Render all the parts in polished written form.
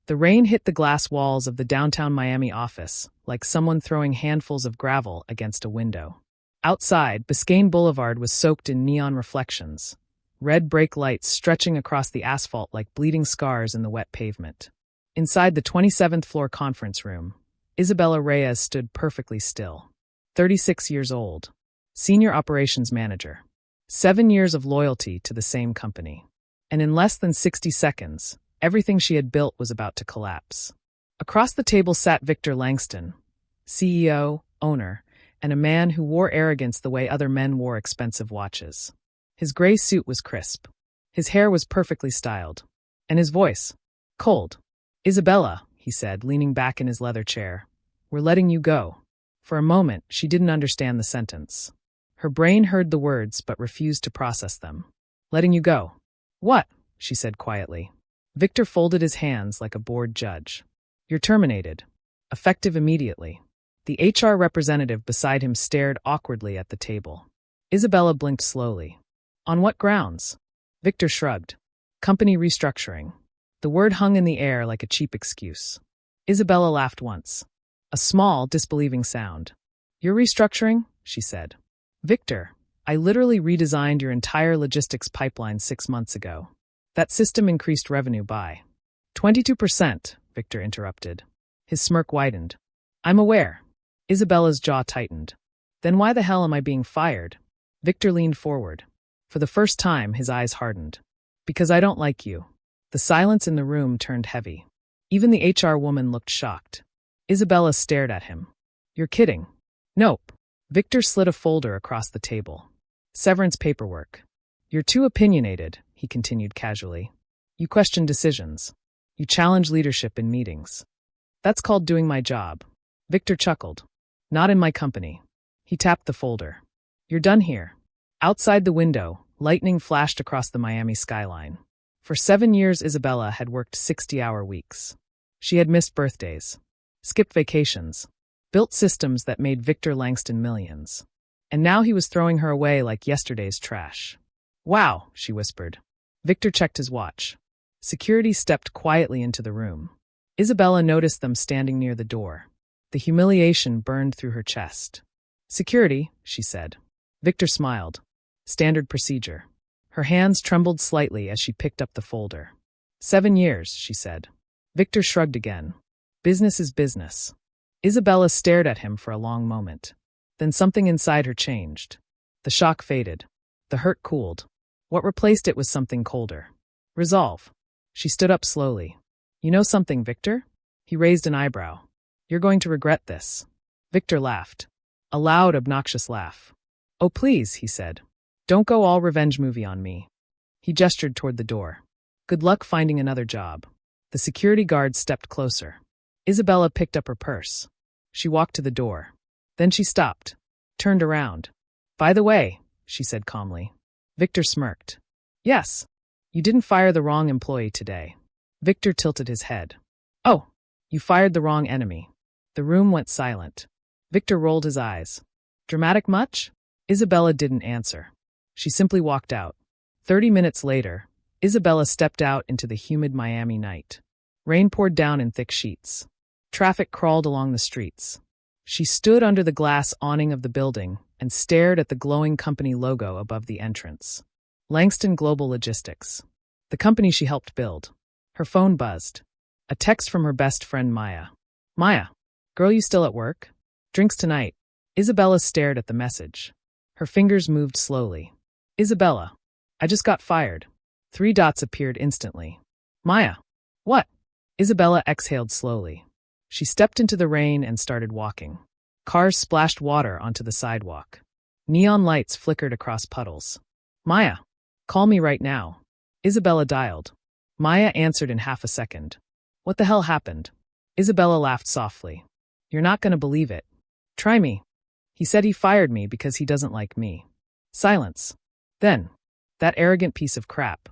The rain hit the glass walls of the downtown Miami office, like someone throwing handfuls of gravel against a window. Outside, Biscayne Boulevard was soaked in neon reflections, red brake lights stretching across the asphalt like bleeding scars in the wet pavement. Inside the 27th floor conference room, Isabella Reyes stood perfectly still. 36 years old, senior operations manager. 7 years of loyalty to the same company. And in less than 60 seconds, everything she had built was about to collapse. Across the table sat Victor Langston, CEO, owner, and a man who wore arrogance the way other men wore expensive watches. His gray suit was crisp. His hair was perfectly styled. And his voice, cold. "Isabella," he said, leaning back in his leather chair, "we're letting you go." For a moment, she didn't understand the sentence. Her brain heard the words but refused to process them. "Letting you go." "What?" she said quietly. Victor folded his hands like a bored judge. "You're terminated. Effective immediately." The HR representative beside him stared awkwardly at the table. Isabella blinked slowly. "On what grounds?" Victor shrugged. "Company restructuring." The word hung in the air like a cheap excuse. Isabella laughed once. A small, disbelieving sound. "You're restructuring?" she said. "Victor, I literally redesigned your entire logistics pipeline 6 months ago. That system increased revenue by 22%, Victor interrupted. His smirk widened. "I'm aware." Isabella's jaw tightened. "Then why the hell am I being fired?" Victor leaned forward. For the first time, his eyes hardened. "Because I don't like you." The silence in the room turned heavy. Even the HR woman looked shocked. Isabella stared at him. "You're kidding." "Nope." Victor slid a folder across the table. "Severance paperwork." "You're too opinionated," he continued casually. "You question decisions. You challenge leadership in meetings. That's called doing my job." Victor chuckled. "Not in my company." He tapped the folder. "You're done here." Outside the window, lightning flashed across the Miami skyline. For 7 years, Isabella had worked 60-hour weeks. She had missed birthdays, skipped vacations, built systems that made Victor Langston millions. And now he was throwing her away like yesterday's trash. "Wow," she whispered. Victor checked his watch. Security stepped quietly into the room. Isabella noticed them standing near the door. The humiliation burned through her chest. "Security," she said. Victor smiled. "Standard procedure." Her hands trembled slightly as she picked up the folder. 7 years, she said. Victor shrugged again. "Business is business." Isabella stared at him for a long moment. Then something inside her changed. The shock faded. The hurt cooled. What replaced it was something colder. Resolve. She stood up slowly. "You know something, Victor?" He raised an eyebrow. "You're going to regret this." Victor laughed. A loud, obnoxious laugh. "Oh, please," he said. "Don't go all revenge movie on me." He gestured toward the door. "Good luck finding another job." The security guard stepped closer. Isabella picked up her purse. She walked to the door. Then she stopped, turned around. "By the way," she said calmly. Victor smirked. "Yes. You didn't fire the wrong employee today." Victor tilted his head. "Oh, you fired the wrong enemy." The room went silent. Victor rolled his eyes. "Dramatic much?" Isabella didn't answer. She simply walked out. 30 minutes later, Isabella stepped out into the humid Miami night. Rain poured down in thick sheets. Traffic crawled along the streets. She stood under the glass awning of the building and stared at the glowing company logo above the entrance. Langston Global Logistics. The company she helped build. Her phone buzzed. A text from her best friend Maya. "Maya, girl, you still at work? Drinks tonight." Isabella stared at the message. Her fingers moved slowly. "Isabella, I just got fired." 3 dots appeared instantly. "Maya, what?" Isabella exhaled slowly. She stepped into the rain and started walking. Cars splashed water onto the sidewalk. Neon lights flickered across puddles. "Maya, call me right now." Isabella dialed. Maya answered in half a second. "What the hell happened?" Isabella laughed softly. "You're not going to believe it. Try me. He said he fired me because he doesn't like me." Silence. Then, "That arrogant piece of crap."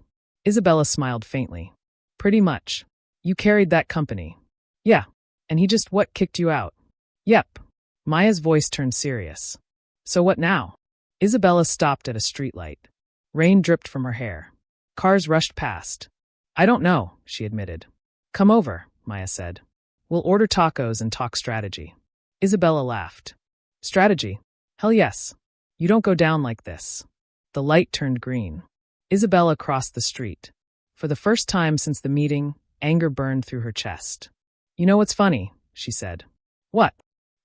Isabella smiled faintly. "Pretty much. You carried that company." "Yeah. And he just kicked you out?" "Yep." Maya's voice turned serious. "So what now?" Isabella stopped at a streetlight. Rain dripped from her hair. Cars rushed past. "I don't know," she admitted. "Come over," Maya said. We'll order tacos and talk strategy. Isabella laughed. Strategy? Hell yes. You don't go down like this. The light turned green. Isabella crossed the street. For the first time since the meeting, anger burned through her chest. You know what's funny? She said. What?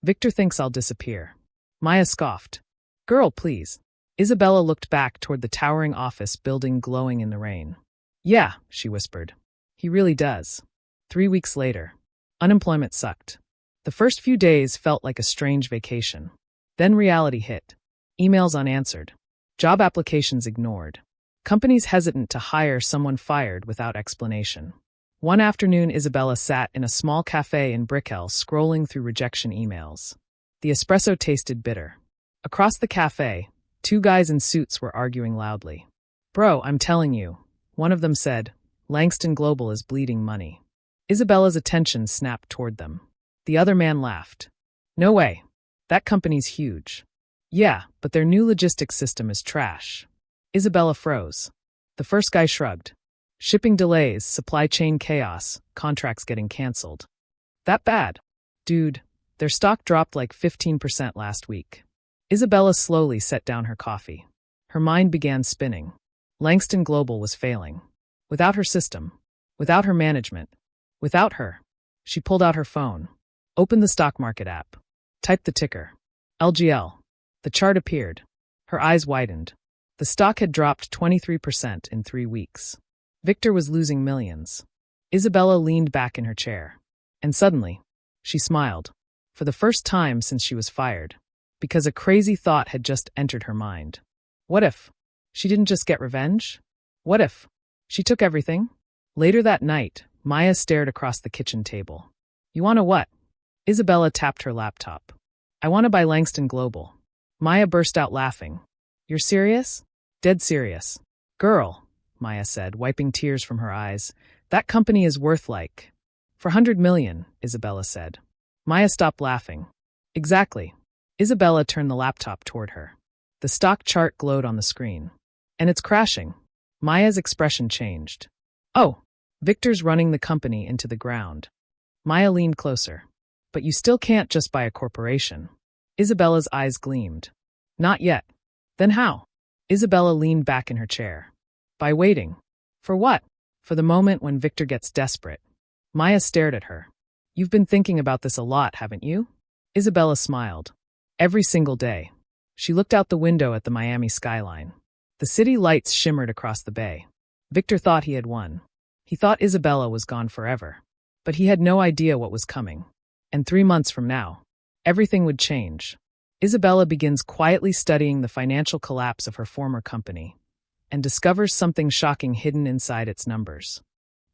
Victor thinks I'll disappear. Maya scoffed. Girl, please. Isabella looked back toward the towering office building glowing in the rain. Yeah, she whispered. He really does. 3 weeks later. Unemployment sucked. The first few days felt like a strange vacation. Then reality hit. Emails unanswered. Job applications ignored. Companies hesitant to hire someone fired without explanation. One afternoon, Isabella sat in a small cafe in Brickell scrolling through rejection emails. The espresso tasted bitter. Across the cafe, 2 guys in suits were arguing loudly. Bro, I'm telling you, one of them said, Langston Global is bleeding money. Isabella's attention snapped toward them. The other man laughed. No way. That company's huge. Yeah, but their new logistics system is trash. Isabella froze. The first guy shrugged. Shipping delays, supply chain chaos, contracts getting canceled. That bad? Dude, their stock dropped like 15% last week. Isabella slowly set down her coffee. Her mind began spinning. Langston Global was failing. Without her system. Without her management. Without her. She pulled out her phone. Opened the stock market app. Typed the ticker. LGL. The chart appeared. Her eyes widened. The stock had dropped 23% in 3 weeks. Victor was losing millions. Isabella leaned back in her chair. And suddenly, she smiled. For the first time since she was fired. Because a crazy thought had just entered her mind. What if she didn't just get revenge? What if she took everything? Later that night, Maya stared across the kitchen table. You want to what? Isabella tapped her laptop. I want to buy Langston Global. Maya burst out laughing. You're serious? Dead serious. Girl, Maya said, wiping tears from her eyes. That company is worth like. For 100 million, Isabella said. Maya stopped laughing. Exactly. Isabella turned the laptop toward her. The stock chart glowed on the screen. And it's crashing. Maya's expression changed. Oh, Victor's running the company into the ground. Maya leaned closer. But you still can't just buy a corporation. Isabella's eyes gleamed. Not yet. Then how? Isabella leaned back in her chair. By waiting. For what? For the moment when Victor gets desperate. Maya stared at her. You've been thinking about this a lot, haven't you? Isabella smiled. Every single day. She looked out the window at the Miami skyline. The city lights shimmered across the bay. Victor thought he had won. He thought Isabella was gone forever. But he had no idea what was coming. And 3 months from now, everything would change. Isabella begins quietly studying the financial collapse of her former company and discovers something shocking hidden inside its numbers.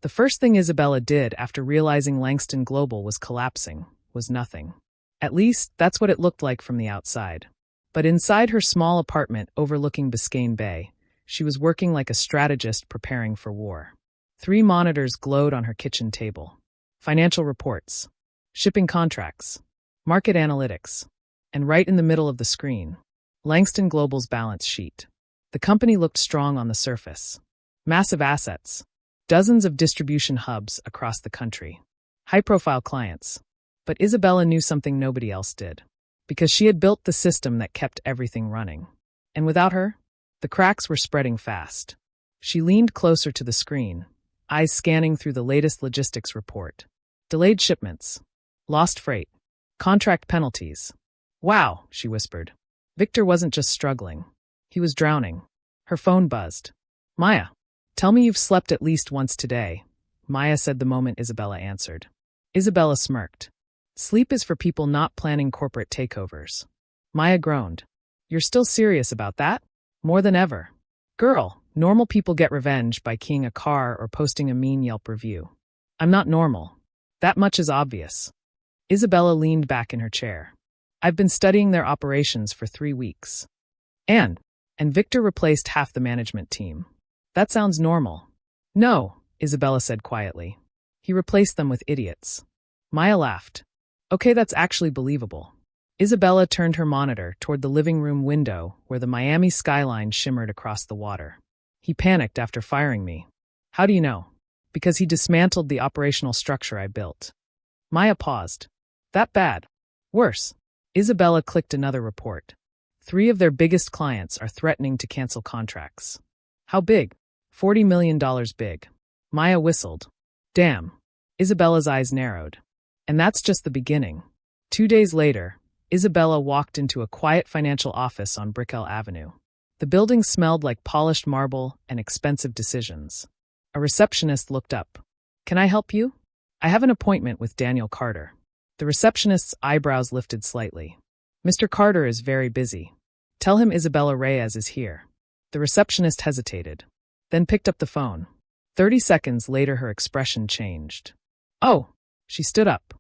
The first thing Isabella did after realizing Langston Global was collapsing was nothing. At least, that's what it looked like from the outside. But inside her small apartment overlooking Biscayne Bay, she was working like a strategist preparing for war. 3 monitors glowed on her kitchen table. Financial reports. Shipping contracts, market analytics, and right in the middle of the screen, Langston Global's balance sheet. The company looked strong on the surface. Massive assets, dozens of distribution hubs across the country, high-profile clients. But Isabella knew something nobody else did, because she had built the system that kept everything running. And without her, the cracks were spreading fast. She leaned closer to the screen, eyes scanning through the latest logistics report. Delayed shipments. Lost freight. Contract penalties. Wow, she whispered. Victor wasn't just struggling. He was drowning. Her phone buzzed. Maya, tell me you've slept at least once today, Maya said the moment Isabella answered. Isabella smirked. Sleep is for people not planning corporate takeovers. Maya groaned. You're still serious about that? More than ever. Girl, normal people get revenge by keying a car or posting a mean Yelp review. I'm not normal. That much is obvious. Isabella leaned back in her chair. I've been studying their operations for 3 weeks. And Victor replaced half the management team. That sounds normal. No, Isabella said quietly. He replaced them with idiots. Maya laughed. Okay, that's actually believable. Isabella turned her monitor toward the living room window where the Miami skyline shimmered across the water. He panicked after firing me. How do you know? Because he dismantled the operational structure I built. Maya paused. That bad? Worse. Isabella clicked another report. 3 of their biggest clients are threatening to cancel contracts. How big? $40 million big. Maya whistled. Damn. Isabella's eyes narrowed. And that's just the beginning. 2 days later, Isabella walked into a quiet financial office on Brickell Avenue. The building smelled like polished marble and expensive decisions. A receptionist looked up. Can I help you? I have an appointment with Daniel Carter. The receptionist's eyebrows lifted slightly. Mr. Carter is very busy. Tell him Isabella Reyes is here. The receptionist hesitated, then picked up the phone. 30 seconds later her expression changed. Oh! She stood up.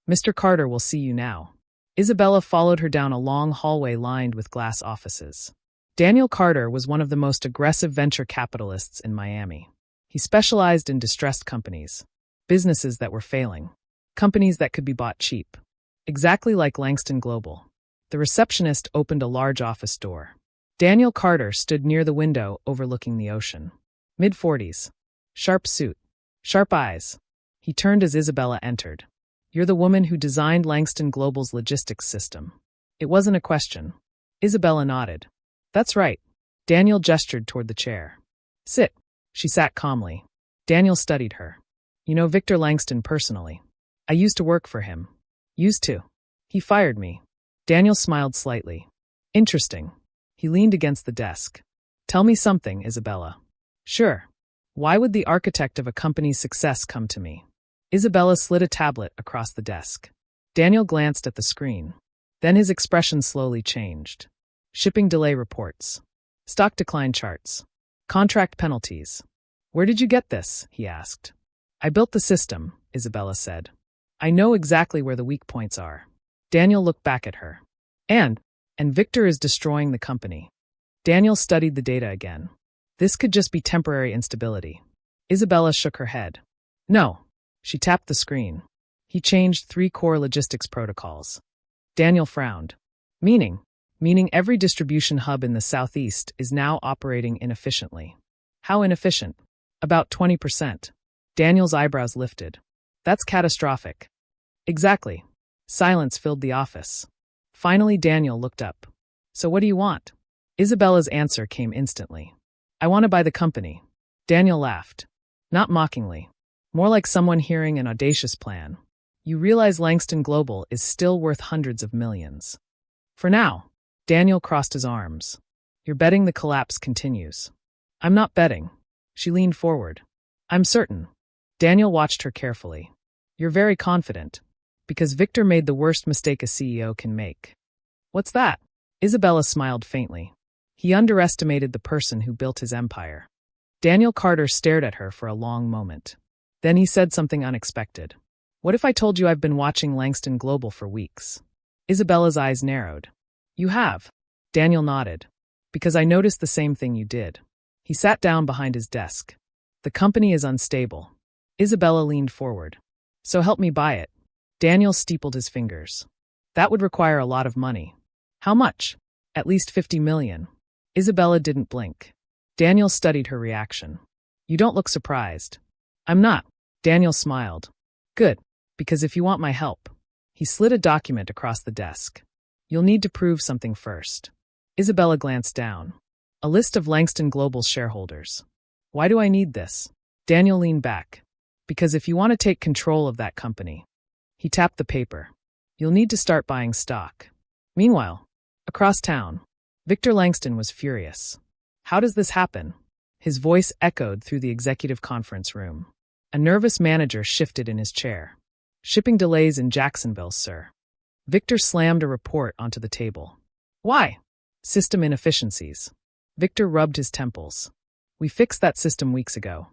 Mr. Carter will see you now. Isabella followed her down a long hallway lined with glass offices. Daniel Carter was one of the most aggressive venture capitalists in Miami. He specialized in distressed companies, businesses that were failing, companies that could be bought cheap. Exactly like Langston Global. The receptionist opened a large office door. Daniel Carter stood near the window overlooking the ocean. Mid-40s. Sharp suit. Sharp eyes. He turned as Isabella entered. You're the woman who designed Langston Global's logistics system. It wasn't a question. Isabella nodded. That's right. Daniel gestured toward the chair. Sit. She sat calmly. Daniel studied her. You know Victor Langston personally. I used to work for him. Used to. He fired me. Daniel smiled slightly. Interesting. He leaned against the desk. Tell me something, Isabella. Sure. Why would the architect of a company's success come to me? Isabella slid a tablet across the desk. Daniel glanced at the screen. Then his expression slowly changed. Shipping delay reports. Stock decline charts. Contract penalties. Where did you get this? He asked. I built the system, Isabella said. I know exactly where the weak points are. Daniel looked back at her. And Victor is destroying the company. Daniel studied the data again. This could just be temporary instability. Isabella shook her head. No. She tapped the screen. He changed 3 core logistics protocols. Daniel frowned. Meaning every distribution hub in the Southeast is now operating inefficiently. How inefficient? About 20%. Daniel's eyebrows lifted. That's catastrophic. Exactly. Silence filled the office. Finally, Daniel looked up. So what do you want? Isabella's answer came instantly. I want to buy the company. Daniel laughed. Not mockingly. More like someone hearing an audacious plan. You realize Langston Global is still worth hundreds of millions. For now. Daniel crossed his arms. You're betting the collapse continues. I'm not betting. She leaned forward. I'm certain. Daniel watched her carefully. You're very confident. Because Victor made the worst mistake a CEO can make. What's that? Isabella smiled faintly. He underestimated the person who built his empire. Daniel Carter stared at her for a long moment. Then he said something unexpected. What if I told you I've been watching Langston Global for weeks? Isabella's eyes narrowed. You have. Daniel nodded. Because I noticed the same thing you did. He sat down behind his desk. The company is unstable. Isabella leaned forward. So help me buy it. Daniel steepled his fingers. That would require a lot of money. How much? At least 50 million. Isabella didn't blink. Daniel studied her reaction. You don't look surprised. I'm not. Daniel smiled. Good. Because if you want my help. He slid a document across the desk. You'll need to prove something first. Isabella glanced down. A list of Langston Global's shareholders. Why do I need this? Daniel leaned back. Because if you want to take control of that company. He tapped the paper. You'll need to start buying stock. Meanwhile, across town, Victor Langston was furious. How does this happen? His voice echoed through the executive conference room. A nervous manager shifted in his chair. Shipping delays in Jacksonville, sir. Victor slammed a report onto the table. Why? System inefficiencies. Victor rubbed his temples. We fixed that system weeks ago.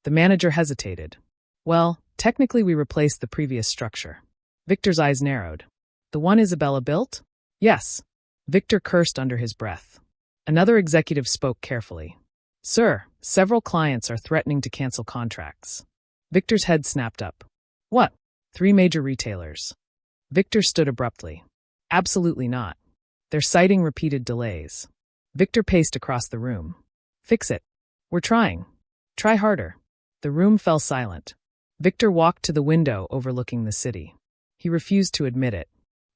The manager hesitated. Well, technically we replaced the previous structure. Victor's eyes narrowed. The one Isabella built? Yes. Victor cursed under his breath. Another executive spoke carefully. Sir, several clients are threatening to cancel contracts. Victor's head snapped up. What? 3 major retailers. Victor stood abruptly. Absolutely not. They're citing repeated delays. Victor paced across the room. Fix it. We're trying. Try harder. The room fell silent. Victor walked to the window overlooking the city. He refused to admit it,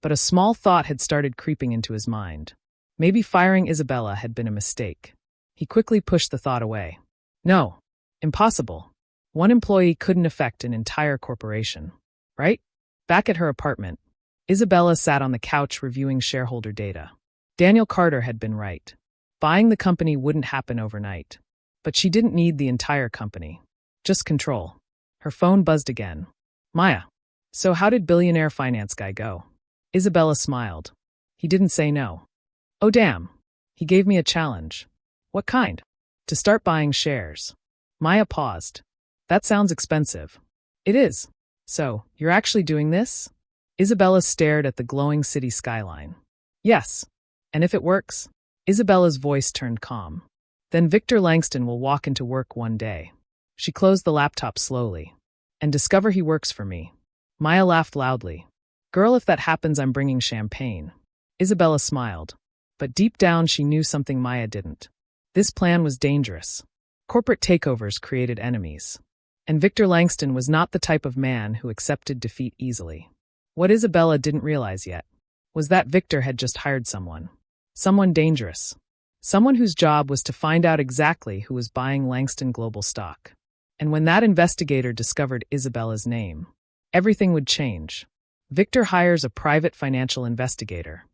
but a small thought had started creeping into his mind. Maybe firing Isabella had been a mistake. He quickly pushed the thought away. No. Impossible. One employee couldn't affect an entire corporation. Right? Back at her apartment, Isabella sat on the couch reviewing shareholder data. Daniel Carter had been right. Buying the company wouldn't happen overnight. But she didn't need the entire company. Just control. Her phone buzzed again. Maya. So how did billionaire finance guy go? Isabella smiled. He didn't say no. Oh damn. He gave me a challenge. What kind? To start buying shares. Maya paused. That sounds expensive. It is. So, you're actually doing this? Isabella stared at the glowing city skyline. Yes. And if it works? Isabella's voice turned calm. Then Victor Langston will walk into work one day. She closed the laptop slowly. And discover he works for me. Maya laughed loudly. Girl, if that happens, I'm bringing champagne. Isabella smiled. But deep down she knew something Maya didn't. This plan was dangerous. Corporate takeovers created enemies. And Victor Langston was not the type of man who accepted defeat easily. What Isabella didn't realize yet was that Victor had just hired someone. Someone dangerous. Someone whose job was to find out exactly who was buying Langston Global stock. And when that investigator discovered Isabella's name, everything would change. Victor hires a private financial investigator,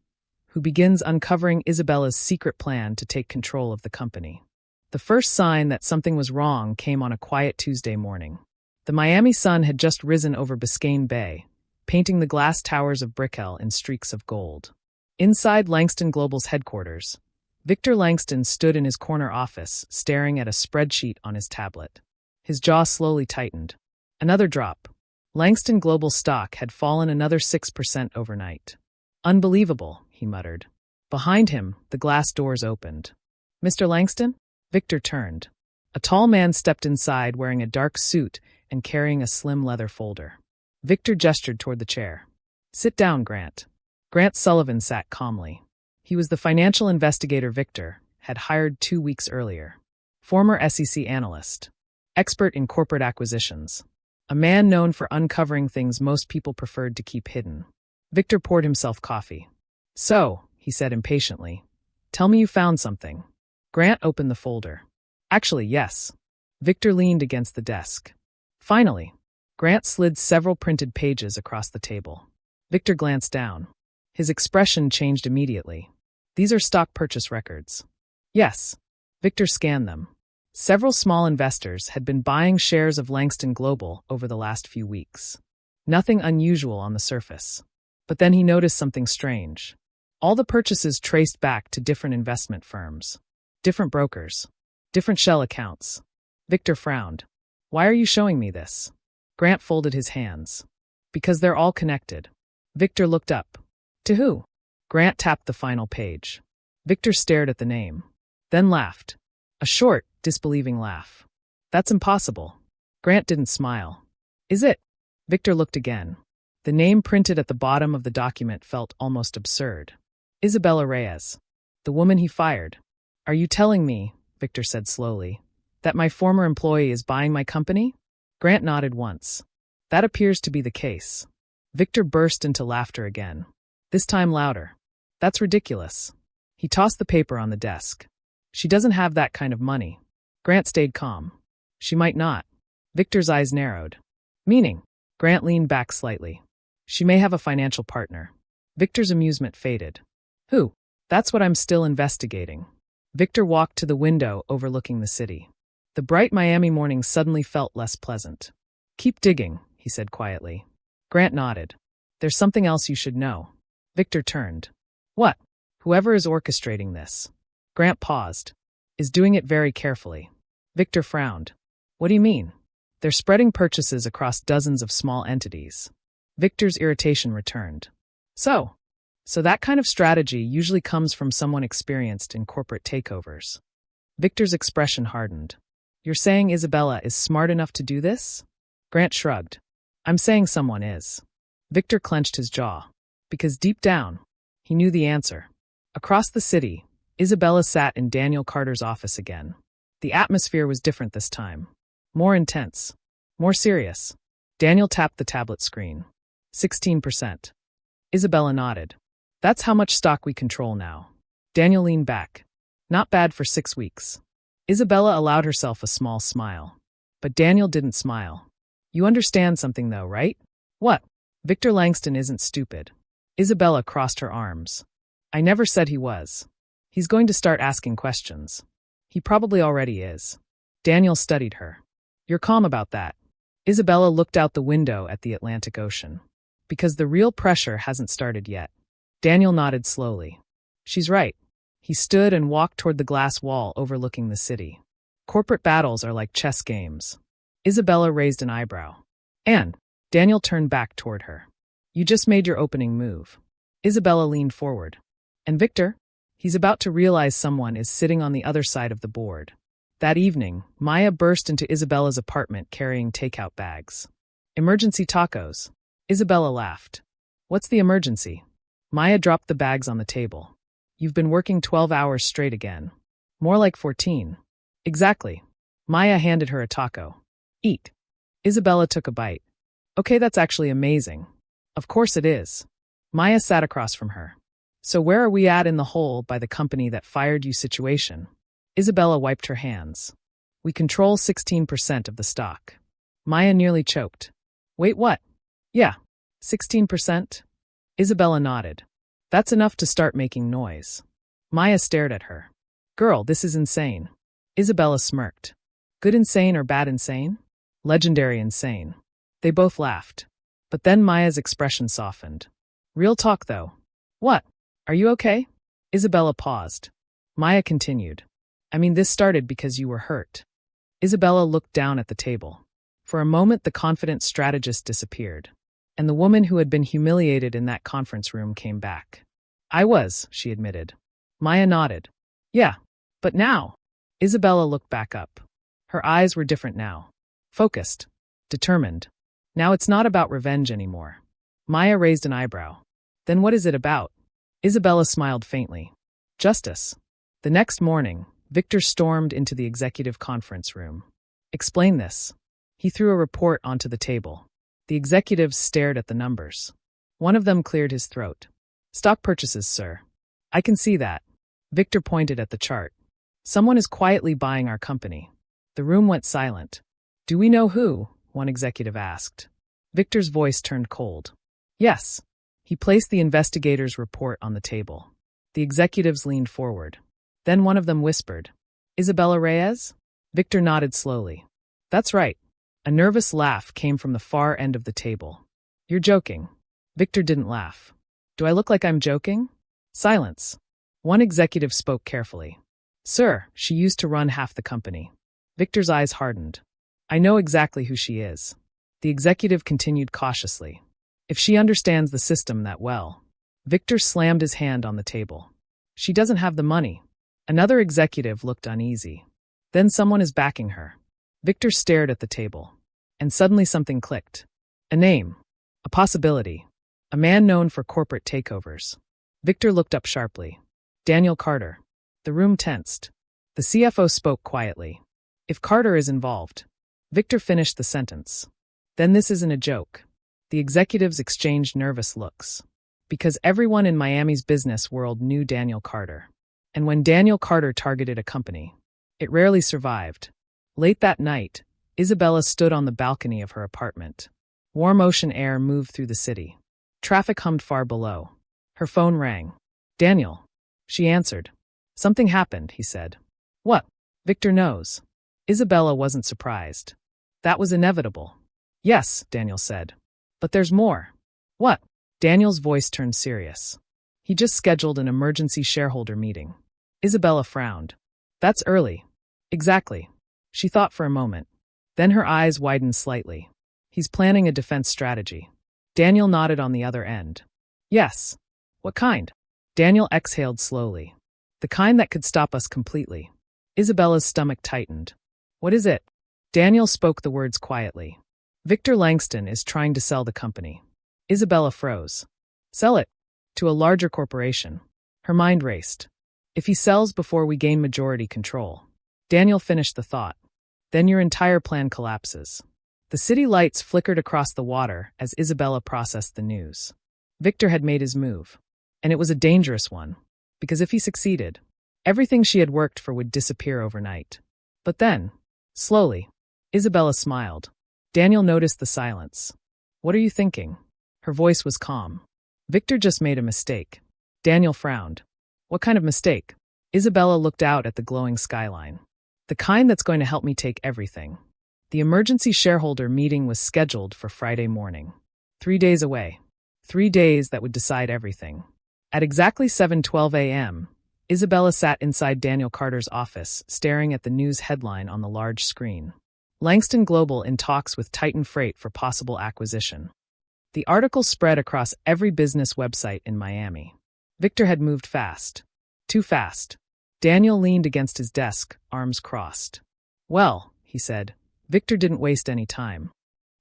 who begins uncovering Isabella's secret plan to take control of the company. The first sign that something was wrong came on a quiet Tuesday morning. The Miami sun had just risen over Biscayne Bay, painting the glass towers of Brickell in streaks of gold. Inside Langston Global's headquarters, Victor Langston stood in his corner office, staring at a spreadsheet on his tablet. His jaw slowly tightened. Another drop. Langston Global stock had fallen another 6% overnight. Unbelievable, he muttered. Behind him, the glass doors opened. Mr. Langston? Victor turned. A tall man stepped inside wearing a dark suit and carrying a slim leather folder. Victor gestured toward the chair. Sit down, Grant. Grant Sullivan sat calmly. He was the financial investigator Victor had hired 2 weeks earlier. Former SEC analyst. Expert in corporate acquisitions. A man known for uncovering things most people preferred to keep hidden. Victor poured himself coffee. So, he said impatiently, tell me you found something. Grant opened the folder. Actually, yes. Victor leaned against the desk. Finally, Grant slid several printed pages across the table. Victor glanced down. His expression changed immediately. These are stock purchase records. Yes. Victor scanned them. Several small investors had been buying shares of Langston Global over the last few weeks. Nothing unusual on the surface. But then he noticed something strange. All the purchases traced back to different investment firms. Different brokers. Different shell accounts. Victor frowned. Why are you showing me this? Grant folded his hands. Because they're all connected. Victor looked up. To who? Grant tapped the final page. Victor stared at the name. Then laughed. A short, disbelieving laugh. That's impossible. Grant didn't smile. Is it? Victor looked again. The name printed at the bottom of the document felt almost absurd. Isabella Reyes. The woman he fired. Are you telling me, Victor said slowly, that my former employee is buying my company? Grant nodded once. That appears to be the case. Victor burst into laughter again. This time louder. That's ridiculous. He tossed the paper on the desk. She doesn't have that kind of money. Grant stayed calm. She might not. Victor's eyes narrowed. Meaning? Grant leaned back slightly. She may have a financial partner. Victor's amusement faded. Who? That's what I'm still investigating. Victor walked to the window overlooking the city. The bright Miami morning suddenly felt less pleasant. Keep digging, he said quietly. Grant nodded. There's something else you should know. Victor turned. What? Whoever is orchestrating this. Grant paused. Is doing it very carefully. Victor frowned. What do you mean? They're spreading purchases across dozens of small entities. Victor's irritation returned. So that kind of strategy usually comes from someone experienced in corporate takeovers. Victor's expression hardened. You're saying Isabella is smart enough to do this? Grant shrugged. I'm saying someone is. Victor clenched his jaw. Because deep down, he knew the answer. Across the city, Isabella sat in Daniel Carter's office again. The atmosphere was different this time. More intense. More serious. Daniel tapped the tablet screen. 16%. Isabella nodded. That's how much stock we control now. Daniel leaned back. Not bad for 6 weeks. Isabella allowed herself a small smile. But Daniel didn't smile. You understand something though, right? What? Victor Langston isn't stupid. Isabella crossed her arms. I never said he was. He's going to start asking questions. He probably already is. Daniel studied her. You're calm about that. Isabella looked out the window at the Atlantic Ocean. Because the real pressure hasn't started yet. Daniel nodded slowly. She's right. He stood and walked toward the glass wall overlooking the city. Corporate battles are like chess games. Isabella raised an eyebrow. And Daniel turned back toward her. You just made your opening move. Isabella leaned forward. And Victor? He's about to realize someone is sitting on the other side of the board. That evening, Maya burst into Isabella's apartment carrying takeout bags. Emergency tacos. Isabella laughed. What's the emergency? Maya dropped the bags on the table. You've been working 12 hours straight again. More like 14. Exactly. Maya handed her a taco. Eat. Isabella took a bite. Okay, that's actually amazing. Of course it is. Maya sat across from her. So where are we at in the hole by the company that fired you situation? Isabella wiped her hands. We control 16% of the stock. Maya nearly choked. Wait, what? Yeah, 16%? Isabella nodded. That's enough to start making noise. Maya stared at her. Girl, this is insane. Isabella smirked. Good insane or bad insane? Legendary insane. They both laughed. But then Maya's expression softened. Real talk, though. What? Are you okay? Isabella paused. Maya continued. I mean, this started because you were hurt. Isabella looked down at the table. For a moment, the confident strategist disappeared. And the woman who had been humiliated in that conference room came back. I was, she admitted. Maya nodded. Yeah, but now. Isabella looked back up. Her eyes were different now. Focused. Determined. Now it's not about revenge anymore. Maya raised an eyebrow. Then what is it about? Isabella smiled faintly. Justice. The next morning, Victor stormed into the executive conference room. Explain this. He threw a report onto the table. The executives stared at the numbers. One of them cleared his throat. Stock purchases, sir. I can see that. Victor pointed at the chart. Someone is quietly buying our company. The room went silent. Do we know who? One executive asked. Victor's voice turned cold. Yes. He placed the investigator's report on the table. The executives leaned forward. Then one of them whispered, Isabella Reyes? Victor nodded slowly. That's right. A nervous laugh came from the far end of the table. You're joking. Victor didn't laugh. Do I look like I'm joking? Silence. One executive spoke carefully. Sir, she used to run half the company. Victor's eyes hardened. I know exactly who she is. The executive continued cautiously. If she understands the system that well. Victor slammed his hand on the table. She doesn't have the money. Another executive looked uneasy. Then someone is backing her. Victor stared at the table. And suddenly something clicked. A name. A possibility. A man known for corporate takeovers. Victor looked up sharply. Daniel Carter. The room tensed. The CFO spoke quietly. If Carter is involved. Victor finished the sentence. Then this isn't a joke. The executives exchanged nervous looks. Because everyone in Miami's business world knew Daniel Carter. And when Daniel Carter targeted a company, it rarely survived. Late that night, Isabella stood on the balcony of her apartment. Warm ocean air moved through the city. Traffic hummed far below. Her phone rang. Daniel. She answered. Something happened, he said. What? Victor knows. Isabella wasn't surprised. That was inevitable. Yes, Daniel said. But there's more. What? Daniel's voice turned serious. He just scheduled an emergency shareholder meeting. Isabella frowned. That's early. Exactly. She thought for a moment. Then her eyes widened slightly. He's planning a defense strategy. Daniel nodded on the other end. Yes. What kind? Daniel exhaled slowly. The kind that could stop us completely. Isabella's stomach tightened. What is it? Daniel spoke the words quietly. Victor Langston is trying to sell the company. Isabella froze. Sell it? To a larger corporation. Her mind raced. If he sells before we gain majority control. Daniel finished the thought. Then your entire plan collapses. The city lights flickered across the water as Isabella processed the news. Victor had made his move. And it was a dangerous one, because if he succeeded, everything she had worked for would disappear overnight. But then, slowly, Isabella smiled. Daniel noticed the silence. "What are you thinking?" Her voice was calm. "Victor just made a mistake." Daniel frowned. "What kind of mistake?" Isabella looked out at the glowing skyline. "The kind that's going to help me take everything." The emergency shareholder meeting was scheduled for Friday morning. 3 days away. 3 days that would decide everything. At exactly 7:12 a.m., Isabella sat inside Daniel Carter's office, staring at the news headline on the large screen. Langston Global in talks with Titan Freight for possible acquisition. The article spread across every business website in Miami. Victor had moved fast. Too fast. Daniel leaned against his desk, arms crossed. "Well," he said, Victor didn't waste any time.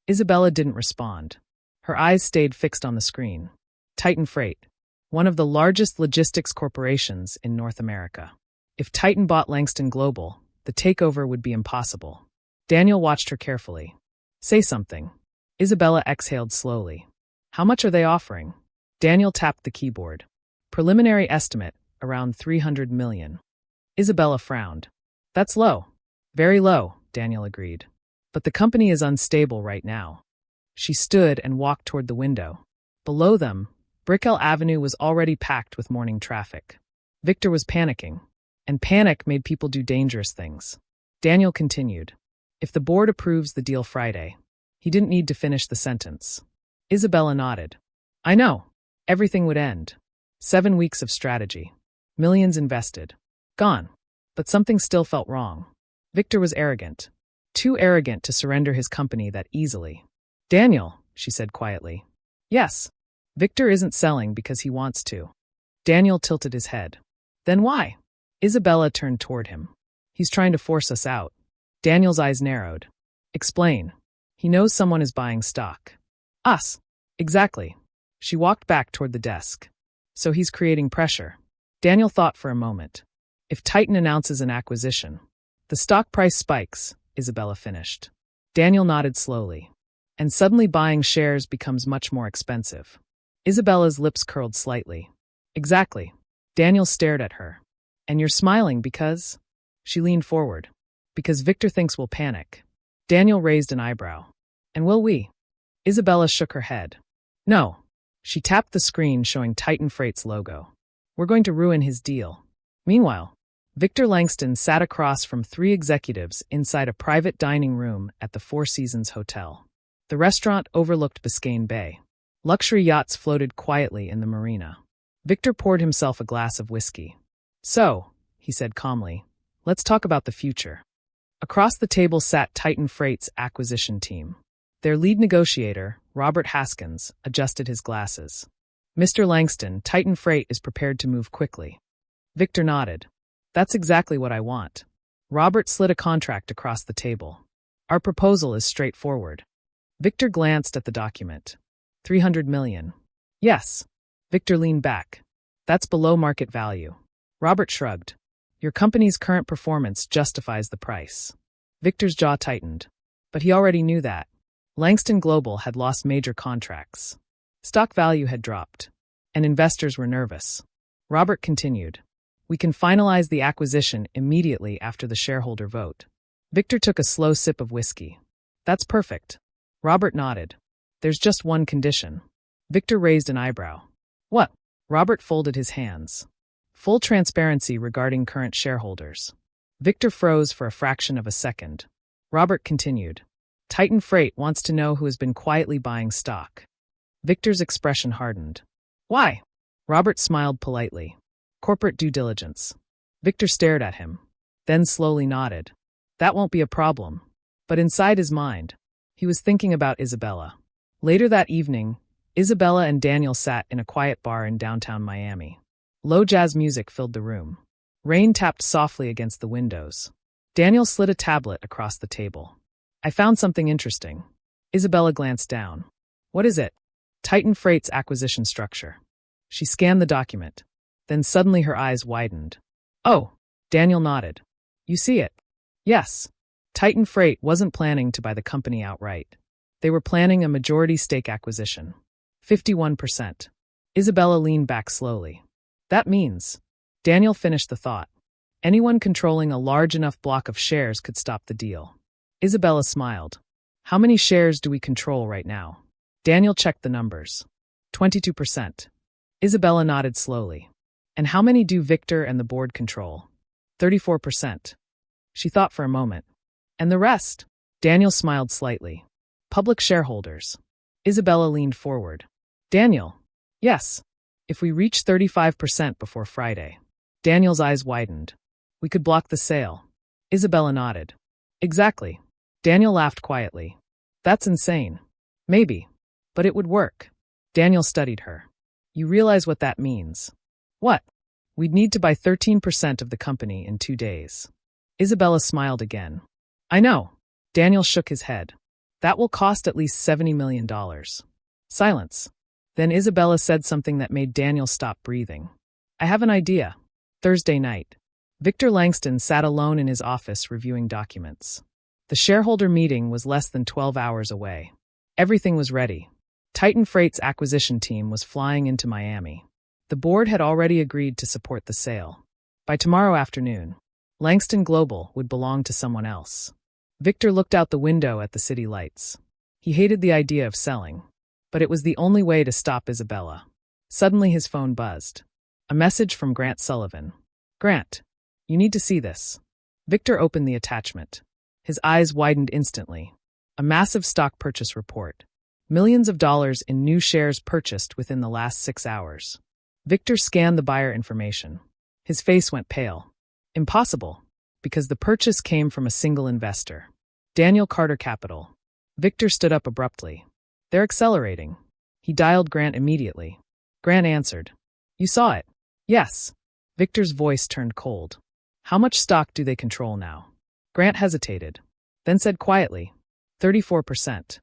Isabella didn't respond. Her eyes stayed fixed on the screen. Titan Freight, one of the largest logistics corporations in North America. If Titan bought Langston Global, the takeover would be impossible. Daniel watched her carefully. "Say something." Isabella exhaled slowly. "How much are they offering?" Daniel tapped the keyboard. "Preliminary estimate, around 300 million. Isabella frowned. "That's low." "Very low," Daniel agreed. "But the company is unstable right now." She stood and walked toward the window. Below them, Brickell Avenue was already packed with morning traffic. Victor was panicking, and panic made people do dangerous things. Daniel continued. "If the board approves the deal Friday." He didn't need to finish the sentence. Isabella nodded. "I know. Everything would end. 7 weeks of strategy. Millions invested. Gone. But something still felt wrong. Victor was arrogant. Too arrogant to surrender his company that easily. "Daniel," she said quietly. "Yes. Victor isn't selling because he wants to." Daniel tilted his head. "Then why?" Isabella turned toward him. "He's trying to force us out." Daniel's eyes narrowed. "Explain." "He knows someone is buying stock." "Us." "Exactly." She walked back toward the desk. "So he's creating pressure." Daniel thought for a moment. "If Titan announces an acquisition, the stock price spikes," Isabella finished. Daniel nodded slowly. "And suddenly buying shares becomes much more expensive." Isabella's lips curled slightly. "Exactly." Daniel stared at her. "And you're smiling because?" She leaned forward. "Because Victor thinks we'll panic." Daniel raised an eyebrow. "And will we?" Isabella shook her head. "No." She tapped the screen showing Titan Freight's logo. "We're going to ruin his deal." Meanwhile, Victor Langston sat across from 3 executives inside a private dining room at the Four Seasons Hotel. The restaurant overlooked Biscayne Bay. Luxury yachts floated quietly in the marina. Victor poured himself a glass of whiskey. "So," he said calmly, "let's talk about the future." Across the table sat Titan Freight's acquisition team. Their lead negotiator, Robert Haskins, adjusted his glasses. "Mr. Langston, Titan Freight is prepared to move quickly." Victor nodded. "That's exactly what I want." Robert slid a contract across the table. "Our proposal is straightforward." Victor glanced at the document. 300 million. "Yes." Victor leaned back. "That's below market value." Robert shrugged. "Your company's current performance justifies the price." Victor's jaw tightened. But he already knew that. Langston Global had lost major contracts. Stock value had dropped. And investors were nervous. Robert continued. "We can finalize the acquisition immediately after the shareholder vote." Victor took a slow sip of whiskey. "That's perfect." Robert nodded. "There's just one condition." Victor raised an eyebrow. "What?" Robert folded his hands. "Full transparency regarding current shareholders." Victor froze for a fraction of a second. Robert continued. "Titan Freight wants to know who has been quietly buying stock." Victor's expression hardened. "Why?" Robert smiled politely. "Corporate due diligence." Victor stared at him, then slowly nodded. "That won't be a problem." But inside his mind, he was thinking about Isabella. Later that evening, Isabella and Daniel sat in a quiet bar in downtown Miami. Low jazz music filled the room. Rain tapped softly against the windows. Daniel slid a tablet across the table. "I found something interesting." Isabella glanced down. "What is it?" "Titan Freight's acquisition structure." She scanned the document. Then suddenly her eyes widened. "Oh," Daniel nodded. "You see it?" "Yes." Titan Freight wasn't planning to buy the company outright. They were planning a majority stake acquisition. 51%. Isabella leaned back slowly. That means, Daniel finished the thought, anyone controlling a large enough block of shares could stop the deal. Isabella smiled. How many shares do we control right now? Daniel checked the numbers. 22%. Isabella nodded slowly. And how many do Victor and the board control? 34%. She thought for a moment. And the rest? Daniel smiled slightly. Public shareholders. Isabella leaned forward. Daniel. Yes. If we reach 35% before Friday. Daniel's eyes widened. We could block the sale. Isabella nodded. Exactly. Daniel laughed quietly. That's insane. Maybe. But it would work. Daniel studied her. You realize what that means. What? We'd need to buy 13% of the company in 2 days. Isabella smiled again. I know. Daniel shook his head. That will cost at least $70 million. Silence. Then Isabella said something that made Daniel stop breathing. I have an idea. Thursday night. Victor Langston sat alone in his office reviewing documents. The shareholder meeting was less than 12 hours away. Everything was ready. Titan Freight's acquisition team was flying into Miami. The board had already agreed to support the sale. By tomorrow afternoon, Langston Global would belong to someone else. Victor looked out the window at the city lights. He hated the idea of selling, but it was the only way to stop Isabella. Suddenly his phone buzzed. A message from Grant Sullivan. Grant, you need to see this. Victor opened the attachment. His eyes widened instantly. A massive stock purchase report. Millions of dollars in new shares purchased within the last 6 hours. Victor scanned the buyer information. His face went pale. Impossible, because the purchase came from a single investor. Daniel Carter Capital. Victor stood up abruptly. They're accelerating. He dialed Grant immediately. Grant answered. You saw it? Yes. Victor's voice turned cold. How much stock do they control now? Grant hesitated, then said quietly, 34%.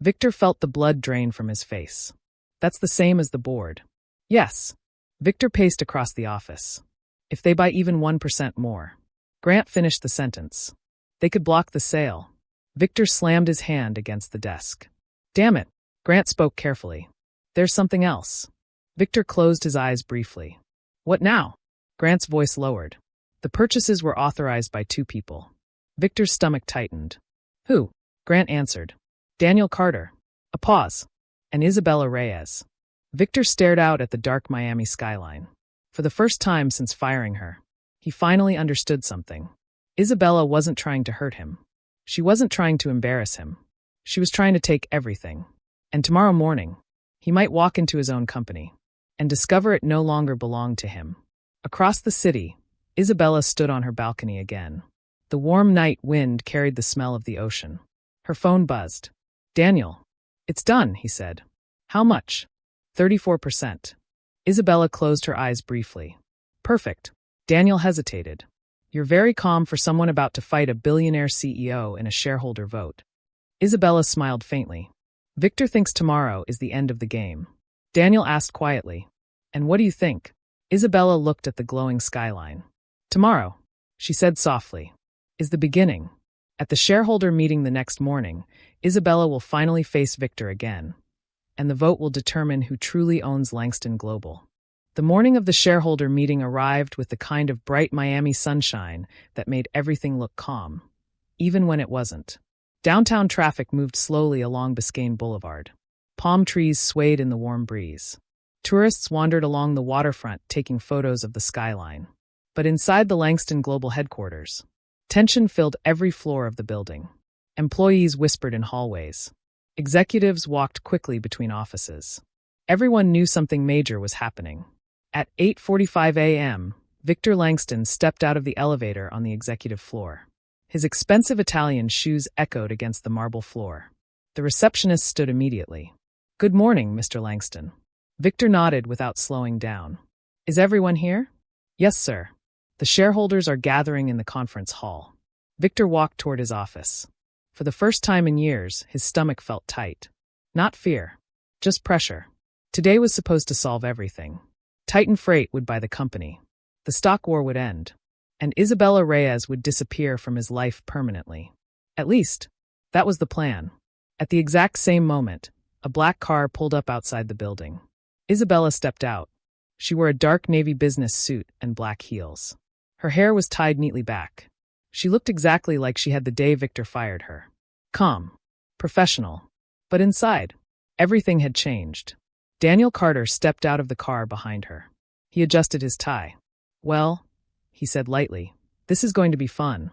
Victor felt the blood drain from his face. That's the same as the board. Yes. Victor paced across the office. If they buy even 1% more. Grant finished the sentence. They could block the sale. Victor slammed his hand against the desk. Damn it. Grant spoke carefully. There's something else. Victor closed his eyes briefly. What now? Grant's voice lowered. The purchases were authorized by 2 people. Victor's stomach tightened. Who? Grant answered. Daniel Carter. A pause. And Isabella Reyes. Victor stared out at the dark Miami skyline. For the first time since firing her, he finally understood something. Isabella wasn't trying to hurt him. She wasn't trying to embarrass him. She was trying to take everything. And tomorrow morning, he might walk into his own company and discover it no longer belonged to him. Across the city, Isabella stood on her balcony again. The warm night wind carried the smell of the ocean. Her phone buzzed. Daniel. It's done, he said. How much? 34%. Isabella closed her eyes briefly. Perfect. Daniel hesitated. You're very calm for someone about to fight a billionaire CEO in a shareholder vote. Isabella smiled faintly. Victor thinks tomorrow is the end of the game. Daniel asked quietly. And what do you think? Isabella looked at the glowing skyline. Tomorrow, she said softly, is the beginning. At the shareholder meeting the next morning, Isabella will finally face Victor again, and the vote will determine who truly owns Langston Global. The morning of the shareholder meeting arrived with the kind of bright Miami sunshine that made everything look calm, even when it wasn't. Downtown traffic moved slowly along Biscayne Boulevard. Palm trees swayed in the warm breeze. Tourists wandered along the waterfront taking photos of the skyline. But inside the Langston Global headquarters, tension filled every floor of the building. Employees whispered in hallways. Executives walked quickly between offices. Everyone knew something major was happening. At 8:45 a.m., Victor Langston stepped out of the elevator on the executive floor. His expensive Italian shoes echoed against the marble floor. The receptionist stood immediately. Good morning, Mr. Langston. Victor nodded without slowing down. Is everyone here? Yes, sir. The shareholders are gathering in the conference hall. Victor walked toward his office. For the first time in years, his stomach felt tight. Not fear, just pressure. Today was supposed to solve everything. Titan Freight would buy the company. The stock war would end. And Isabella Reyes would disappear from his life permanently. At least, that was the plan. At the exact same moment, a black car pulled up outside the building. Isabella stepped out. She wore a dark navy business suit and black heels. Her hair was tied neatly back. She looked exactly like she had the day Victor fired her. Calm. Professional. But inside, everything had changed. Daniel Carter stepped out of the car behind her. He adjusted his tie. "Well," he said lightly, "this is going to be fun."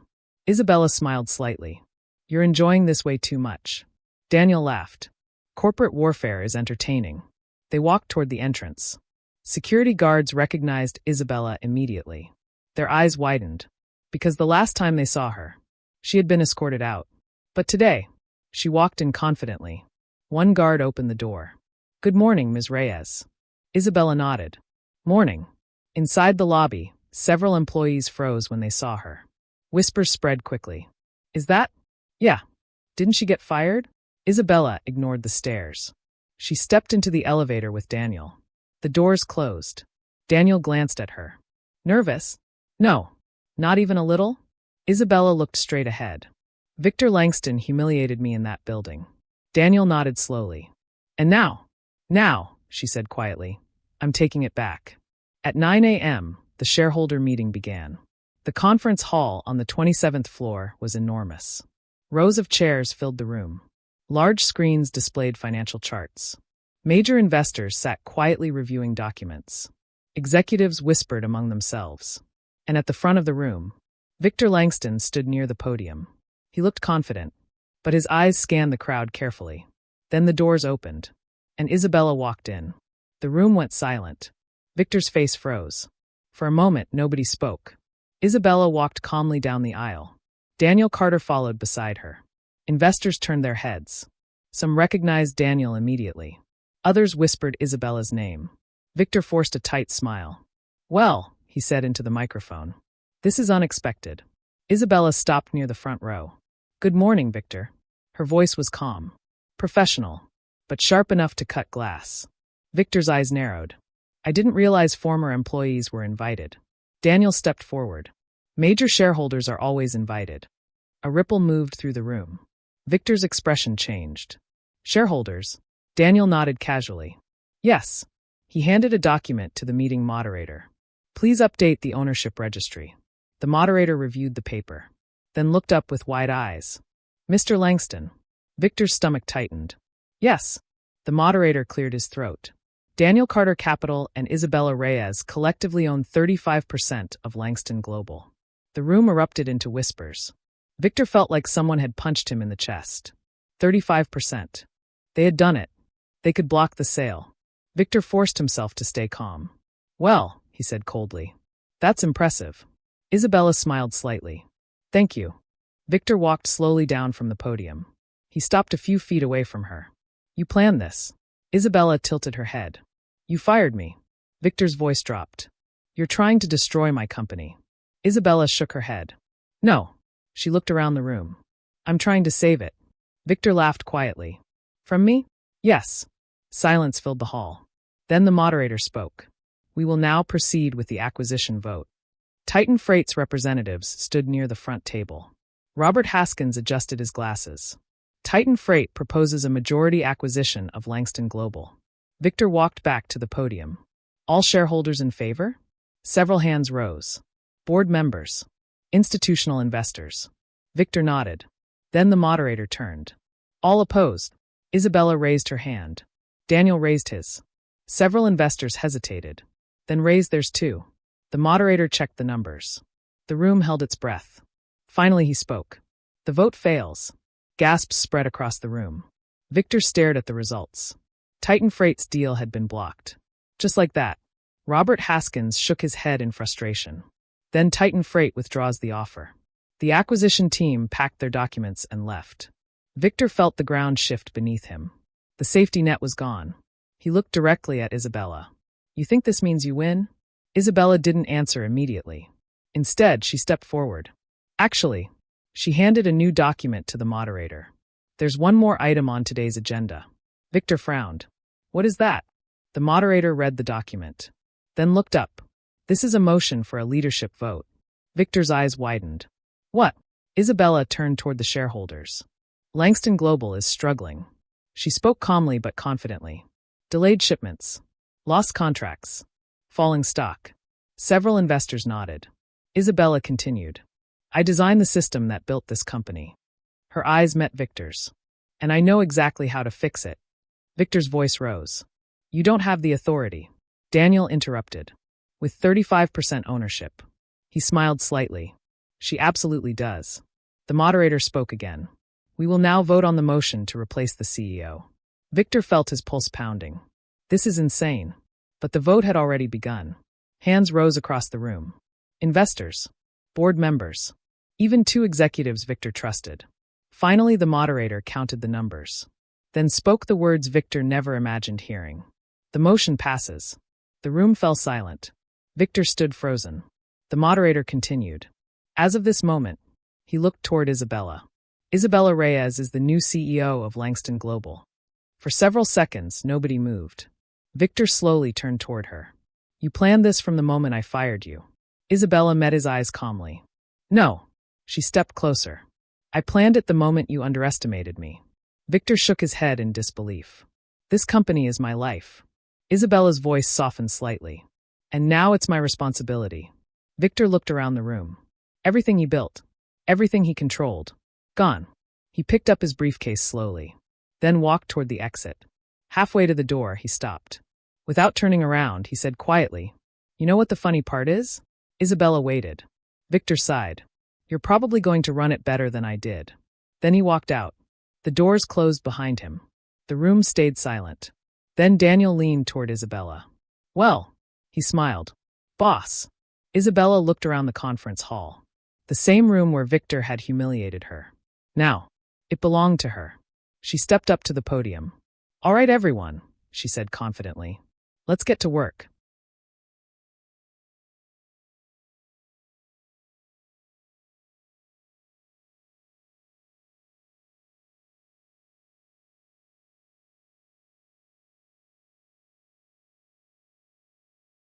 Isabella smiled slightly. "You're enjoying this way too much." Daniel laughed. "Corporate warfare is entertaining." They walked toward the entrance. Security guards recognized Isabella immediately. Their eyes widened, because the last time they saw her, she had been escorted out. But today, she walked in confidently. One guard opened the door. "Good morning, Ms. Reyes." Isabella nodded. "Morning." Inside the lobby, several employees froze when they saw her. Whispers spread quickly. "Is that? Yeah. Didn't she get fired?" Isabella ignored the stares. She stepped into the elevator with Daniel. The doors closed. Daniel glanced at her. "Nervous?" "No. Not even a little?" Isabella looked straight ahead. "Victor Langston humiliated me in that building." Daniel nodded slowly. "And now, she said quietly, "I'm taking it back." At 9 a.m., the shareholder meeting began. The conference hall on the 27th floor was enormous. Rows of chairs filled the room. Large screens displayed financial charts. Major investors sat quietly reviewing documents. Executives whispered among themselves. And at the front of the room, Victor Langston stood near the podium. He looked confident, but his eyes scanned the crowd carefully. Then the doors opened, and Isabella walked in. The room went silent. Victor's face froze. For a moment, nobody spoke. Isabella walked calmly down the aisle. Daniel Carter followed beside her. Investors turned their heads. Some recognized Daniel immediately. Others whispered Isabella's name. Victor forced a tight smile. "Well," he said into the microphone, "this is unexpected." Isabella stopped near the front row. "Good morning, Victor." Her voice was calm, professional, but sharp enough to cut glass. Victor's eyes narrowed. "I didn't realize former employees were invited." Daniel stepped forward. "Major shareholders are always invited." A ripple moved through the room. Victor's expression changed. "Shareholders?" Daniel nodded casually. "Yes." He handed a document to the meeting moderator. "Please update the ownership registry." The moderator reviewed the paper, then looked up with wide eyes. "Mr. Langston." Victor's stomach tightened. "Yes." The moderator cleared his throat. Daniel Carter Capital and Isabella Reyes collectively own 35% of Langston Global. The room erupted into whispers. Victor felt like someone had punched him in the chest. 35%. They had done it. They could block the sale. Victor forced himself to stay calm. "Well," he said coldly, "that's impressive." Isabella smiled slightly. "Thank you." Victor walked slowly down from the podium. He stopped a few feet away from her. "You planned this?" Isabella tilted her head. "You fired me." Victor's voice dropped. "You're trying to destroy my company." Isabella shook her head. "No." She looked around the room. "I'm trying to save it." Victor laughed quietly. "From me?" "Yes." Silence filled the hall. Then the moderator spoke. "We will now proceed with the acquisition vote." Titan Freight's representatives stood near the front table. Robert Haskins adjusted his glasses. Titan Freight proposes a majority acquisition of Langston Global. Victor walked back to the podium. "All shareholders in favor?" Several hands rose. "Board members. Institutional investors." Victor nodded. Then the moderator turned. "All opposed?" Isabella raised her hand. Daniel raised his. Several investors hesitated, then raised theirs too. The moderator checked the numbers. The room held its breath. Finally he spoke. "The vote fails." Gasps spread across the room. Victor stared at the results. Titan Freight's deal had been blocked. Just like that. Robert Haskins shook his head in frustration. Then Titan Freight withdraws the offer. The acquisition team packed their documents and left. Victor felt the ground shift beneath him. The safety net was gone. He looked directly at Isabella. "You think this means you win?" Isabella didn't answer immediately. Instead, she stepped forward. "Actually," she handed a new document to the moderator. "There's one more item on today's agenda." Victor frowned. "What is that?" The moderator read the document, then looked up. "This is a motion for a leadership vote." Victor's eyes widened. "What?" Isabella turned toward the shareholders. Langston Global is struggling. She spoke calmly but confidently. Delayed shipments. Lost contracts. Falling stock. Several investors nodded. Isabella continued. I designed the system that built this company. Her eyes met Victor's. And I know exactly how to fix it. Victor's voice rose. You don't have the authority. Daniel interrupted. With 35% ownership. He smiled slightly. She absolutely does. The moderator spoke again. We will now vote on the motion to replace the CEO. Victor felt his pulse pounding. This is insane. But the vote had already begun. Hands rose across the room. Investors. Board members. Even two executives Victor trusted. Finally, the moderator counted the numbers. Then spoke the words Victor never imagined hearing. The motion passes. The room fell silent. Victor stood frozen. The moderator continued. As of this moment, he looked toward Isabella. Isabella Reyes is the new CEO of Langston Global. For several seconds, nobody moved. Victor slowly turned toward her. You planned this from the moment I fired you. Isabella met his eyes calmly. No. She stepped closer. I planned it the moment you underestimated me. Victor shook his head in disbelief. This company is my life. Isabella's voice softened slightly. And now it's my responsibility. Victor looked around the room. Everything he built, everything he controlled, gone. He picked up his briefcase slowly, then walked toward the exit. Halfway to the door, he stopped. Without turning around, he said quietly, You know what the funny part is? Isabella waited. Victor sighed. You're probably going to run it better than I did. Then he walked out. The doors closed behind him. The room stayed silent. Then Daniel leaned toward Isabella. Well, he smiled. Boss. Isabella looked around the conference hall. The same room where Victor had humiliated her. Now, it belonged to her. She stepped up to the podium. All right, everyone, she said confidently. Let's get to work.